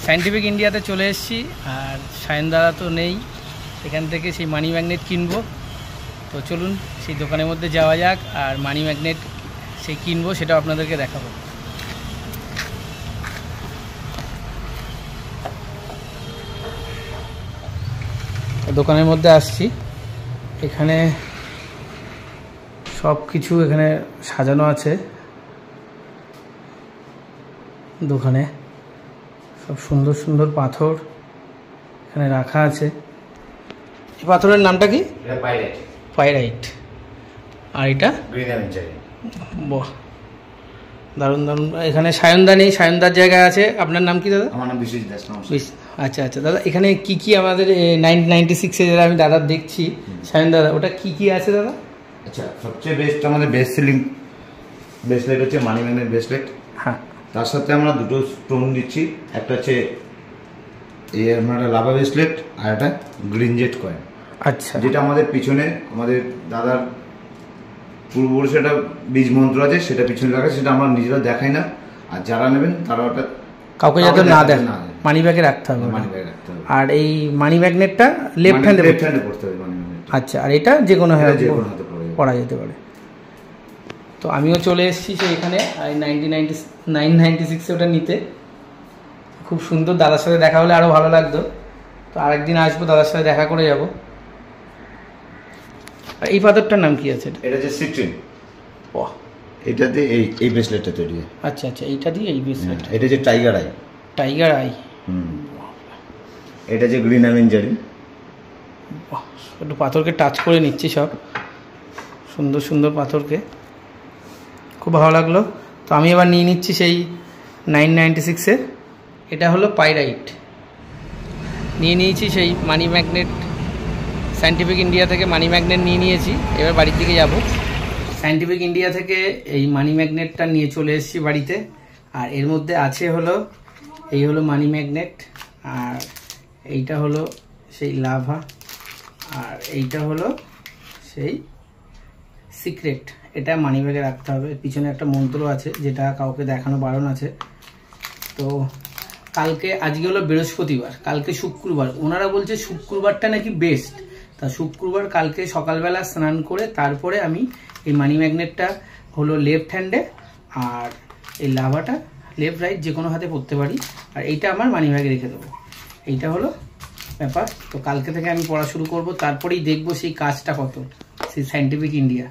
Scientific ইন্ডিয়াতে চলে এসেছি, আর সায়ন দাদা তো নেই, এখান থেকে সেই মানি ম্যাগনেট কিনবো। তো চলুন সেই দোকানের মধ্যে যাওয়া যাক, আর মানি ম্যাগনেট সেই কিনবো, সেটা আপনাদেরকে দেখাবো। দোকানের মধ্যে আসছি, এখানে সব কিছু এখানে সাজানো আছে। দোকানে সব সুন্দর সুন্দর পাথর এখানে রাখা আছে। এই পাথরের নামটা কি? পাইরাইট। আর এটা বাহ, দারুণ দারুণ। এখানে সায়নদা নেই, সায়নদার জায়গায় আছে। আপনার নাম কি দাদা? আমার নাম বিশ্বজিৎ দাস। আচ্ছা আচ্ছা দাদা, এখানে কি কি আমাদের 1996 যেটা আমি দাদা দেখছি সায়ন দাদা, ওটা কি কি আছে দাদা? আচ্ছা, সবচেয়ে বেস্ট আমাদের বেস্ট সেলিং ব্রেসলেট হচ্ছে মানি ম্যাগনেট ব্রেসলেট। হ্যাঁ, তার সাথে আমরা দুটো স্টোন দিচ্ছি, একটা হচ্ছে এই আমরা লাভা ব্রেসলেট, আর একটা গ্রিন জেট কয়েন। আচ্ছা, যেটা আমাদের পিছনে আমাদের দাদার পূর্বপুরুষের একটা বীজ মন্ত্র আছে, সেটা পিছনে রাখা, সেটা আমরা নিজেরা দেখাই না, আর যারা নেবেন তারা ওটা কাউকে যাতে না দেয়, মানি ব্যাগে রাখতে হবে। মানি ব্যাগে রাখতে হবে। আর এই মানি ম্যাগনেটটা লেফট হ্যান্ডে পড়তে হবে মানি ম্যাগনেট। আচ্ছা, আর এটা যে কোনো হাতে পড়া যেতে পারে। তো আমিও চলে এসেছি সেই এখানে 996 ওটা নিতে। খুব সুন্দর, দাদার সাথে দেখা হলে আরও ভালো লাগতো। তো আরেকদিন আসবো, দাদার সাথে দেখা করে যাব। আর এই পাথরটার নাম কি আছে? এটা যে সিট্রিন। বাহ, এটাতে এই ব্রেসলেটটা তৈরি হয়। আচ্ছা আচ্ছা, এইটা দিয়ে এই ব্রেসলেট। এটা যে টাইগার আই। Tiger I. এটা যে গ্রিন অ্যাভেঞ্জারি। বাহ, একটু পাথরকে টাচ করে নিচ্ছি, সব সুন্দর সুন্দর পাথরকে, খুব ভালো লাগলো। তো আমি এবার নিয়ে নিচ্ছি সেই 996-এর, এটা হলো পাইরাইট। নিয়ে নিয়েছি সেই মানি ম্যাগনেট, সায়েন্টিফিক ইন্ডিয়া থেকে মানি ম্যাগনেট নিয়ে নিয়েছি। এবার বাড়ির দিকে যাব। সায়েন্টিফিক ইন্ডিয়া থেকে এই মানি ম্যাগনেটটা নিয়ে চলে এসেছি বাড়িতে। আর এর মধ্যে আছে হলো এই হলো মানি ম্যাগনেট, আর এইটা হলো সেই লাভা, আর এইটা হলো সেই সিক্রেট। এটা মানি ব্যাগে রাখতে হবে। পিছনে একটা মন্ত্র আছে, যেটা কাউকে দেখানো বারণ আছে। তো কালকে, আজকে হলো বৃহস্পতিবার, কালকে শুক্রবার। ওনারা বলছে শুক্রবারটা নাকি বেস্ট। তা শুক্রবার কালকে সকালবেলা স্নান করে তারপরে আমি এই মানি ম্যাগনেটটা হলো লেফট হ্যান্ডে, আর এই লাভাটা লেফট রাইট যে কোনো হাতে পড়তে পারি, আর এইটা আমার মানি ব্যাগে রেখে দেবো। এইটা হলো ব্যাপার। তো কালকে থেকে আমি পড়া শুরু করব, তারপরেই দেখবো সেই কাজটা কত, সেই সায়েন্টিফিক ইন্ডিয়া।